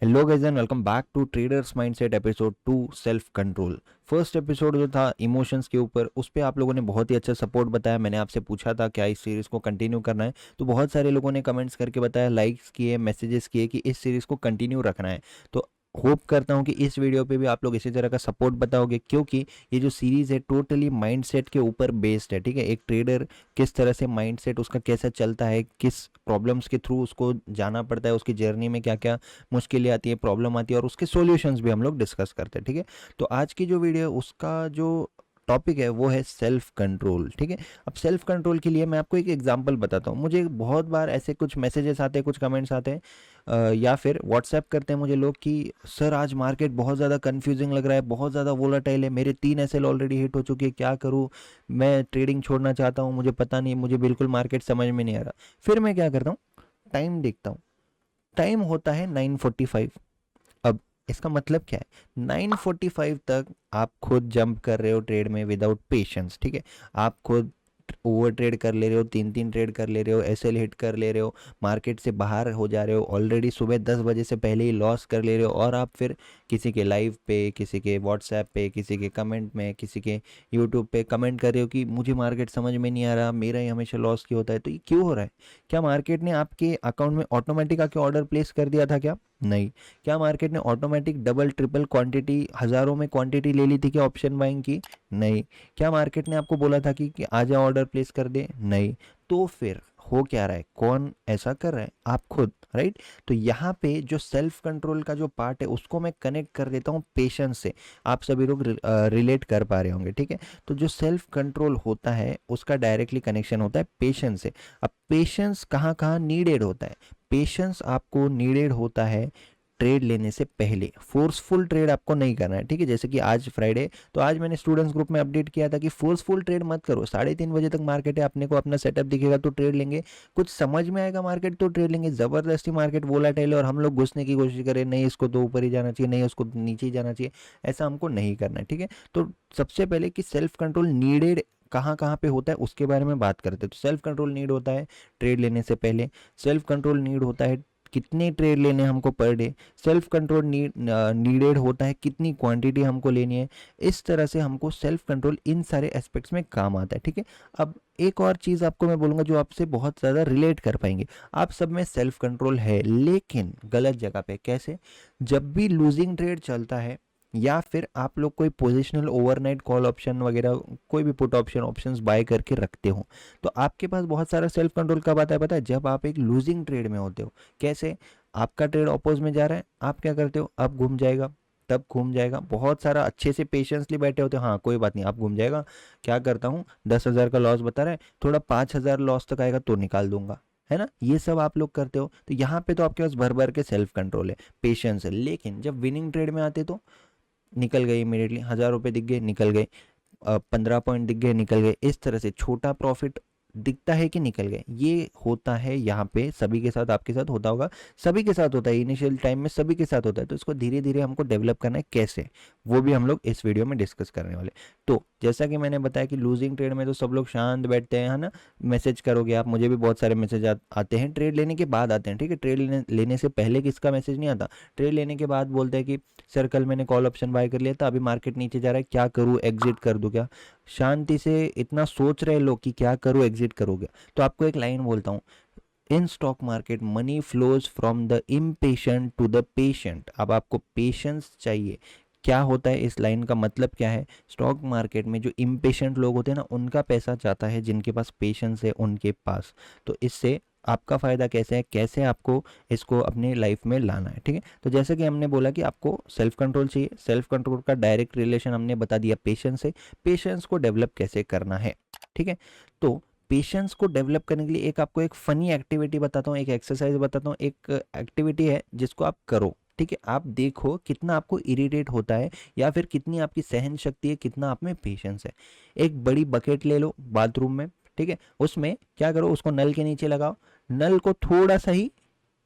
Hello guys and welcome back to traders mindset episode 2 self control. First episode जो था emotions के ऊपर, उस पे आप लोगों ने बहुत ही अच्छा सपोर्ट बताया। मैंने आपसे पूछा था क्या इस सीरीज़ को कंटिन्यू करना है, तो बहुत सारे लोगों ने कमेंट्स करके बताया, लाइक्स किए, मैसेजेस किए कि इस सीरीज़ को कंटिन्यू रखना है। तो होप करता हूँ कि इस वीडियो पे भी आप लोग इसी तरह का सपोर्ट बताओगे, क्योंकि ये जो सीरीज़ है टोटली माइंडसेट के ऊपर बेस्ड है। ठीक है, एक ट्रेडर किस तरह से माइंडसेट उसका कैसा चलता है, किस प्रॉब्लम्स के थ्रू उसको जाना पड़ता है, उसकी जर्नी में क्या क्या मुश्किलें आती है, प्रॉब्लम आती है, और उसके सॉल्यूशंस भी हम लोग डिस्कस करते हैं। ठीक है, तो आज की जो वीडियो है उसका जो टॉपिक है वो है सेल्फ कंट्रोल। ठीक है, अब सेल्फ कंट्रोल के लिए मैं आपको एक एग्जांपल बताता हूँ। मुझे बहुत बार ऐसे कुछ मैसेजेस आते हैं, कुछ कमेंट्स आते हैं, या फिर व्हाट्सएप करते हैं मुझे लोग कि सर आज मार्केट बहुत ज़्यादा कंफ्यूजिंग लग रहा है, बहुत ज़्यादा वोलाटाइल है, मेरे 3 SL ऑलरेडी हिट हो चुकी है, क्या करूँ, मैं ट्रेडिंग छोड़ना चाहता हूँ, मुझे पता नहीं, मुझे बिल्कुल मार्केट समझ में नहीं आ रहा। फिर मैं क्या करता हूँ, टाइम देखता हूँ। टाइम होता है 9:45। अब इसका मतलब क्या है, 9:45 तक आप खुद जंप कर रहे हो ट्रेड में विदाउट पेशेंस। ठीक है, आप खुद ओवर ट्रेड कर ले रहे हो, 3 3 ट्रेड कर ले रहे हो, एसएल हिट कर ले रहे हो, मार्केट से बाहर हो जा रहे हो, ऑलरेडी सुबह 10 बजे से पहले ही लॉस कर ले रहे हो, और आप फिर किसी के लाइव पे, किसी के व्हाट्सएप पे, किसी के कमेंट में, किसी के यूट्यूब पे कमेंट कर रहे हो कि मुझे मार्केट समझ में नहीं आ रहा, मेरा ही हमेशा लॉस क्यों होता है। तो ये क्यों हो रहा है? क्या मार्केट ने आपके अकाउंट में ऑटोमेटिक आके ऑर्डर प्लेस कर दिया था क्या? नहीं। क्या मार्केट ने ऑटोमेटिक डबल ट्रिपल क्वांटिटी, हज़ारों में क्वांटिटी ले ली थी क्या ऑप्शन बाइंग की? नहीं। क्या मार्केट ने आपको बोला था कि आजा ऑर्डर प्लेस कर दे? नहीं। तो फिर हो क्या रहा है, कौन ऐसा कर रहा है? आप खुद, राइट। तो यहाँ पे जो सेल्फ कंट्रोल का जो पार्ट है उसको मैं कनेक्ट कर देता हूँ पेशेंस से। आप सभी लोग रिलेट कर पा रहे होंगे। ठीक है, तो जो सेल्फ कंट्रोल होता है उसका डायरेक्टली कनेक्शन होता है पेशेंस से। अब पेशेंस कहाँ कहाँ नीडेड होता है? पेशेंस आपको नीडेड होता है ट्रेड लेने से पहले। फोर्सफुल ट्रेड आपको नहीं करना है। ठीक है, जैसे कि आज फ्राइडे, तो आज मैंने स्टूडेंट्स ग्रुप में अपडेट किया था कि फोर्सफुल ट्रेड मत करो। 3:30 बजे तक मार्केट है, अपने को अपना सेटअप दिखेगा तो ट्रेड लेंगे, कुछ समझ में आएगा मार्केट तो ट्रेड लेंगे। जबरदस्ती मार्केट वोलाटाइल है और हम लोग घुसने की कोशिश करें, नहीं इसको तो ऊपर ही जाना चाहिए, नहीं उसको नीचे ही जाना चाहिए, ऐसा हमको नहीं करना है। ठीक है, तो सबसे पहले कि सेल्फ कंट्रोल नीडेड कहाँ कहाँ पे होता है उसके बारे में बात करते हैं। तो सेल्फ कंट्रोल नीड होता है ट्रेड लेने से पहले, सेल्फ कंट्रोल नीड होता है कितने ट्रेड लेने हमको per day, self control needed होता है कितनी क्वांटिटी हमको लेनी है। इस तरह से हमको सेल्फ कंट्रोल इन सारे एस्पेक्ट्स में काम आता है। ठीक है, अब एक और चीज़ आपको मैं बोलूँगा जो आपसे बहुत ज़्यादा रिलेट कर पाएंगे। आप सब में सेल्फ कंट्रोल है, लेकिन गलत जगह पे। कैसे? जब भी लूजिंग ट्रेड चलता है, या फिर आप लोग कोई पोजिशनल ओवरनाइट कॉल ऑप्शन वगैरह, कोई भी पुट ऑप्शन ऑप्शंस बाय करके रखते हो, तो आपके पास बहुत सारा सेल्फ कंट्रोल कब आता है पता है? जब आप एक लूजिंग ट्रेड में होते हो। कैसे? आपका ट्रेड अपोज में जा रहा है, आप क्या करते हो, अब घूम जाएगा, तब घूम जाएगा, बहुत सारा अच्छे से पेशेंसली बैठे होते हो, हाँ कोई बात नहीं आप घूम जाएगा, क्या करता हूँ 10,000 का लॉस बता रहा है, थोड़ा 5,000 लॉस तक आएगा तो निकाल दूंगा, है ना? ये सब आप लोग करते हो। तो यहाँ पे तो आपके पास भर भर के सेल्फ कंट्रोल है, पेशेंस है। लेकिन जब विनिंग ट्रेड में आते तो निकल गए इमीडिएटली, 1,000 रुपये दिख गए निकल गए, 15 पॉइंट दिख गए निकल गए, इस तरह से छोटा प्रॉफिट दिखता है कि निकल गए। ये होता है यहाँ पे, सभी के साथ, आपके साथ होता होगा, सभी के साथ होता है, इनिशियल टाइम में सभी के साथ होता है। तो इसको धीरे धीरे हमको डेवलप करना है, कैसे, वो भी हम लोग इस वीडियो में डिस्कस करने वाले। तो जैसा कि मैंने बताया कि लूजिंग ट्रेड में तो सब लोग शांत बैठते हैं, है ना? मैसेज करोगे आप, मुझे भी बहुत सारे मैसेज आते हैं, ट्रेड लेने के बाद आते हैं। ठीक है, ट्रेड लेने से पहले किसका मैसेज नहीं आता, ट्रेड लेने के बाद बोलते हैं कि सर कल मैंने कॉल ऑप्शन बाय कर लिया था, अभी मार्केट नीचे जा रहा है, क्या करूँ, एग्जिट कर दूँ क्या? शांति से इतना सोच रहे लोग कि क्या करूँ, एग्जिट करोगे? तो आपको एक लाइन बोलता हूँ, in stock market money flows from the impatient to the patient. अब आपको पेशेंस चाहिए। क्या होता है, इस लाइन का मतलब क्या है? स्टॉक मार्केट में जो इम्पेशेंट लोग होते हैं ना, उनका पैसा जाता है, जिनके पास पेशेंस है उनके पास। तो इससे आपका फ़ायदा कैसे है, कैसे आपको इसको अपनी लाइफ में लाना है। ठीक है, तो जैसे कि हमने बोला कि आपको सेल्फ कंट्रोल चाहिए, सेल्फ कंट्रोल का डायरेक्ट रिलेशन हमने बता दिया पेशेंस से। पेशेंस को डेवलप कैसे करना है? ठीक है, तो पेशेंस को डेवलप करने के लिए एक आपको एक फ़नी एक्टिविटी बताता हूँ, एक एक्सरसाइज बताता हूँ, एक एक्टिविटी है जिसको आप करो। ठीक है, आप देखो कितना आपको इरिटेट होता है, या फिर कितनी आपकी सहन शक्ति है, कितना आप में पेशेंस है। एक बड़ी बकेट ले लो बाथरूम में, ठीक है, उसमें क्या करो, उसको नल के नीचे लगाओ, नल को थोड़ा सा ही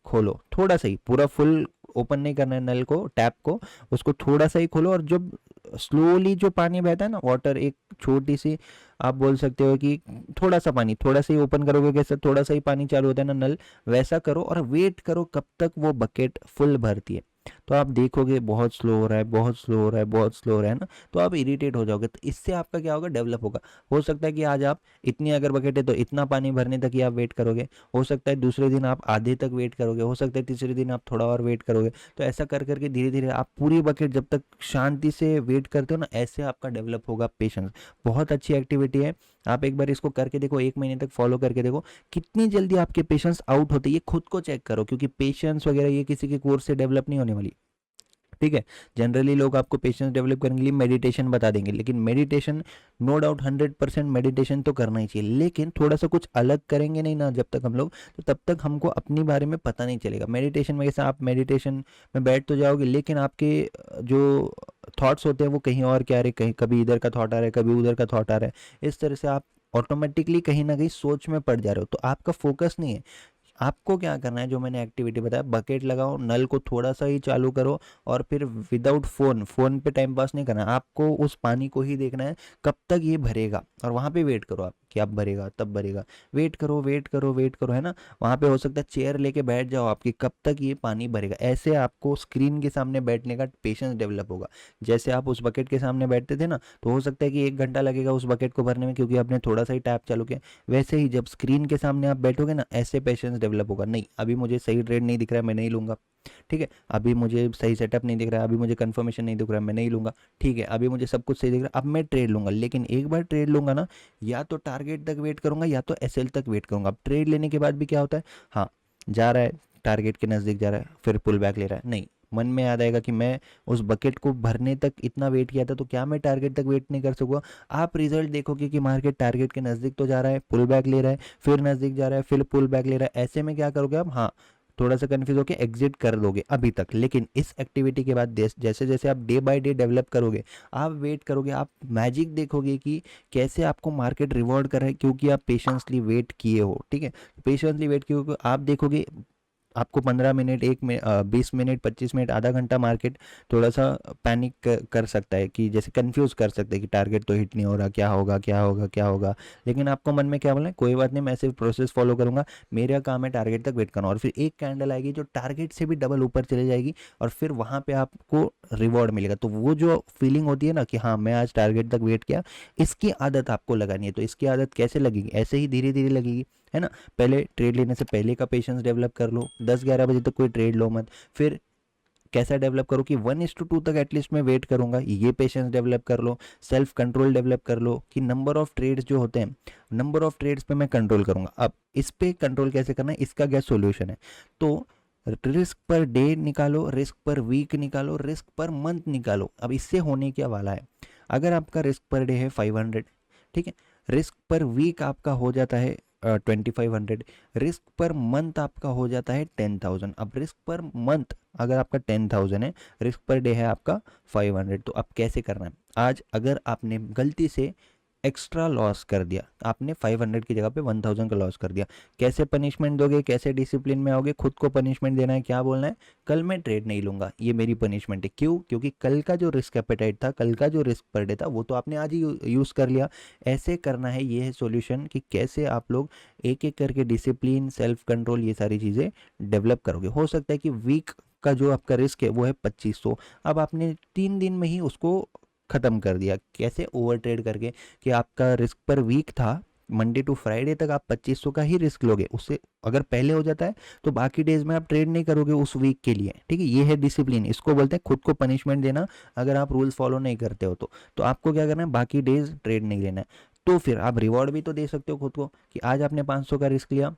खोलो, थोड़ा सा ही, पूरा फुल ओपन नहीं करना है नल को, टैप को, उसको थोड़ा सा ही खोलो, और जब स्लोली जो पानी बहता है ना, वाटर, एक छोटी सी, आप बोल सकते हो कि थोड़ा सा पानी, थोड़ा सा ही ओपन करोगे, कैसे थोड़ा सा ही पानी चालू होता है ना नल, वैसा करो और वेट करो कब तक वो बकेट फुल भरती है। तो आप देखोगे बहुत स्लो हो रहा है, बहुत स्लो हो रहा है, बहुत स्लो हो रहा है ना, तो आप इरिटेट हो जाओगे। तो इससे आपका क्या होगा, डेवलप होगा। हो सकता है कि आज आप इतनी अगर बकेट है तो इतना पानी भरने तक ही आप वेट करोगे, हो सकता है दूसरे दिन आप आधे तक वेट करोगे, हो सकता है तीसरे दिन आप थोड़ा और वेट करोगे। तो ऐसा कर करके धीरे धीरे आप पूरी बकेट जब तक शांति से वेट करते हो ना, ऐसे आपका डेवलप होगा पेशेंस। बहुत अच्छी एक्टिविटी है, आप एक बार इसको करके देखो, 1 महीने तक फॉलो करके देखो कितनी जल्दी आपके पेशेंस आउट होते हैं। ये खुद को चेक करो, क्योंकि पेशेंस वगैरह ये किसी के कोर्स से डेवलप नहीं होने वाली, ठीक है। जनरली लोग आपको पेशेंस डेवलप करने के लिए मेडिटेशन बता देंगे, लेकिन मेडिटेशन नो डाउट 100% मेडिटेशन तो करना ही चाहिए, लेकिन थोड़ा सा कुछ अलग करेंगे नहीं ना जब तक हम लोग, तो तब तक हमको अपने बारे में पता नहीं चलेगा। मेडिटेशन में कैसे, आप मेडिटेशन में बैठ तो जाओगे, लेकिन आपके जो थॉट्स होते हैं वो कहीं और क्या आ रहे, कहीं कभी इधर का थॉट आ रहा है, कभी उधर का थॉट आ रहा है। इस तरह से आप ऑटोमेटिकली कहीं ना कहीं सोच में पड़ जा रहे हो, तो आपका फोकस नहीं है। आपको क्या करना है, जो मैंने एक्टिविटी बताया, बकेट लगाओ, नल को थोड़ा सा ही चालू करो, और फिर विदाउट फोन पे टाइम पास नहीं करना है, आपको उस पानी को ही देखना है कब तक ये भरेगा, और वहां पे वेट करो आप कि अब भरेगा तब भरेगा। वेट करो, वेट करो, वेट करो, है ना। वहां पे हो सकता है चेयर लेके बैठ जाओ आपकी, कब तक ये पानी भरेगा। ऐसे आपको स्क्रीन के सामने बैठने का पेशेंस डेवलप होगा। जैसे आप उस बकेट के सामने बैठते थे ना, तो हो सकता है कि 1 घंटा लगेगा उस बकेट को भरने में, क्योंकि आपने थोड़ा सा ही टैप चालू किया। वैसे ही जब स्क्रीन के सामने आप बैठोगे ना, ऐसे पेशेंस डेवलप होगा। नहीं, अभी मुझे सही ट्रेड नहीं दिख रहा है, मैं नहीं लूंगा, ठीक है। अभी मुझे सही सेटअप नहीं दिख रहा है, अभी मुझे कंफर्मेशन नहीं दिख रहा है, मैं नहीं लूंगा, ठीक है। अभी मुझे सब कुछ सही दिख रहा है, अब मैं ट्रेड लूंगा। लेकिन एक बार ट्रेड लूंगा ना, या तो टारगेट तक वेट करूंगा या तो एसएल तक वेट करूंगा। अब ट्रेड लेने के बाद भी क्या होता है, हाँ, जा रहा है टारगेट के नज़दीक जा रहा है, फिर पुल बैक ले रहा है, नहीं, मन में याद आएगा कि मैं उस बकेट को भरने तक इतना वेट किया था, तो क्या मैं टारगेट तक वेट नहीं कर सकूंगा। आप रिजल्ट देखोगे कि मार्केट टारगेट के नज़दीक तो जा रहा है, पुल बैक ले रहा है, फिर नज़दीक जा रहा है, फिर पुल बैक ले रहा है। ऐसे में क्या करोगे आप, हाँ, थोड़ा सा कंफ्यूज होकर एग्जिट कर दोगे अभी तक। लेकिन इस एक्टिविटी के बाद जैसे जैसे आप डे बाय डे डेवलप करोगे, आप वेट करोगे, आप मैजिक देखोगे कि कैसे आपको मार्केट रिवॉर्ड कर रहा है, क्योंकि आप पेशेंसली वेट किए हो, ठीक है। पेशेंसली वेट किए हो, आप देखोगे आपको 15 मिनट, 20 मिनट, 25 मिनट, आधा घंटा मार्केट थोड़ा सा पैनिक कर सकता है, कि जैसे कंफ्यूज कर सकते हैं कि टारगेट तो हिट नहीं हो रहा, क्या होगा, क्या होगा, क्या होगा। लेकिन आपको मन में क्या बोलना है, कोई बात नहीं, मैं सिर्फ प्रोसेस फॉलो करूंगा, मेरा काम है टारगेट तक वेट करना। और फिर एक कैंडल आएगी जो टारगेट से भी डबल ऊपर चले जाएगी, और फिर वहां पे आपको रिवॉर्ड मिलेगा। तो वो जो फीलिंग होती है ना कि हाँ, मैं आज टारगेट तक वेट किया, इसकी आदत आपको लगानी है। तो इसकी आदत कैसे लगेगी, ऐसे ही धीरे धीरे लगेगी, है ना। पहले ट्रेड लेने से पहले का पेशेंस डेवलप कर लो, 10-11 बजे तक कोई ट्रेड लो मत। फिर कैसा डेवलप करो कि 1:2 तक एटलीस्ट मैं वेट करूंगा, ये पेशेंस डेवलप कर लो। सेल्फ कंट्रोल डेवलप कर लो, कि नंबर ऑफ ट्रेड्स जो होते हैं, नंबर ऑफ ट्रेड्स पे मैं कंट्रोल करूंगा। अब इस पे कंट्रोल कैसे करना है, इसका क्या सोल्यूशन है। तो रिस्क पर डे निकालो, रिस्क पर वीक निकालो, रिस्क पर मंथ निकालो। अब इससे होने क्या वाला है, अगर आपका रिस्क पर डे है 500, ठीक है, रिस्क पर वीक आपका हो जाता है 2500, रिस्क पर मंथ आपका हो जाता है 10,000। अब रिस्क पर मंथ अगर आपका 10,000 है, रिस्क पर डे है आपका 500, तो अब कैसे करना है। आज अगर आपने गलती से एक्स्ट्रा लॉस कर दिया, आपने 500 की जगह पे 1000 का लॉस कर दिया, कैसे पनिशमेंट दोगे, कैसे डिसिप्लिन में आओगे। खुद को पनिशमेंट देना है, क्या बोलना है, कल मैं ट्रेड नहीं लूंगा, ये मेरी पनिशमेंट है। क्यों, क्योंकि कल का जो रिस्क एपेटाइट था, कल का जो रिस्क पर डे था, वो तो आपने आज ही यूज़ कर लिया। ऐसे करना है, ये है सॉल्यूशन कि कैसे आप लोग एक एक करके डिसिप्लिन, सेल्फ कंट्रोल, ये सारी चीज़ें डेवलप करोगे। हो सकता है कि वीक का जो आपका रिस्क है वो है 2500, अब आपने 3 दिन में ही उसको ख़त्म कर दिया। कैसे, ओवर ट्रेड करके, कि आपका रिस्क पर वीक था, मंडे टू फ्राइडे तक आप 2500 का ही रिस्क लोगे। उससे अगर पहले हो जाता है तो बाकी डेज में आप ट्रेड नहीं करोगे उस वीक के लिए, ठीक है। ये है डिसिप्लिन, इसको बोलते हैं खुद को पनिशमेंट देना। अगर आप रूल्स फॉलो नहीं करते हो तो आपको क्या करना है, बाकी डेज ट्रेड नहीं लेना है। तो फिर आप रिवॉर्ड भी तो दे सकते हो खुद को, कि आज आपने 500 का रिस्क लिया,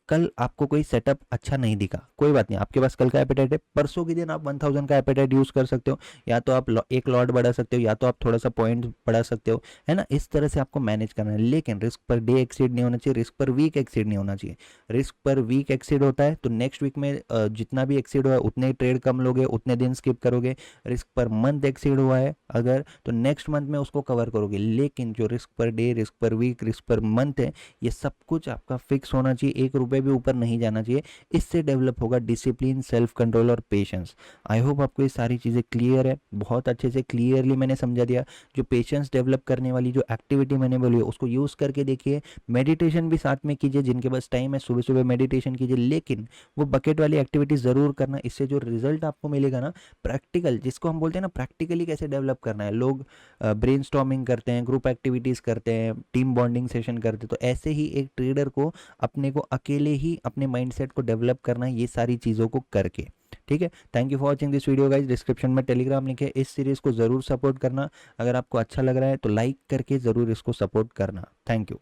कल आपको कोई सेटअप अच्छा नहीं दिखा, कोई बात नहीं, आपके पास कल का एपेटाइट है, परसों के दिन आप 1000 का एपेटाइट यूज कर सकते हो। या तो आप एक लॉट बढ़ा सकते हो, या तो आप थोड़ा सा पॉइंट बढ़ा सकते हो, है ना। इस तरह से आपको मैनेज करना है। लेकिन रिस्क पर डे एक्सीड नहीं होना चाहिए, रिस्क पर वीक एक्सीड नहीं होना चाहिए। रिस्क पर वीक एक्सीड होता है तो नेक्स्ट वीक में जितना भी एक्सीड हुआ है उतने ट्रेड कम लोगे, उतने दिन स्किप करोगे। रिस्क पर मंथ एक्सीड हुआ है अगर, तो नेक्स्ट मंथ में उसको कवर करोगे। लेकिन जो risk per day, risk per week, risk per month है, ये सब कुछ आपका फिक्स होना चाहिए। 1 रुपये से भी ऊपर नहीं जाना चाहिए। इससे डेवलप होगा डिसिप्लिन, सेल्फ कंट्रोल और पेशेंस। आई होप आपको ये सारी चीज़ें क्लियर है, बहुत अच्छे से क्लियरली मैंने समझा दिया। जो पेशेंस डेवलप करने वाली जो एक्टिविटी मैंने बोली है उसको यूज़ करके देखिए। मेडिटेशन भी साथ में कीजिए, जिनके पास टाइम है सुबह सुबह मेडिटेशन कीजिए, लेकिन वो बकेट वाली एक्टिविटी ज़रूर करना। इससे जो रिजल्ट आपको मिलेगा ना, प्रैक्टिकल, जिसको हम बोलते हैं ना प्रैक्टिकली कैसे डेवलप करना है। लोग ब्रेनस्टॉर्मिंग करते हैं, ग्रुप एक्टिविटीज़ करते हैं, टीम बॉन्डिंग सेशन करते हैं, तो ऐसे ही एक ट्रेडर को अपने को अकेले ही अपने माइंडसेट को डेवलप करना है, ये सारी चीज़ों को करके। ठीक है, thank you for watching this video guys. Description में टेलीग्राम लिंक है, इस सीरीज़ को ज़रूर सपोर्ट करना। अगर आपको अच्छा लग रहा है तो लाइक करके ज़रूर इसको सपोर्ट करना। Thank you.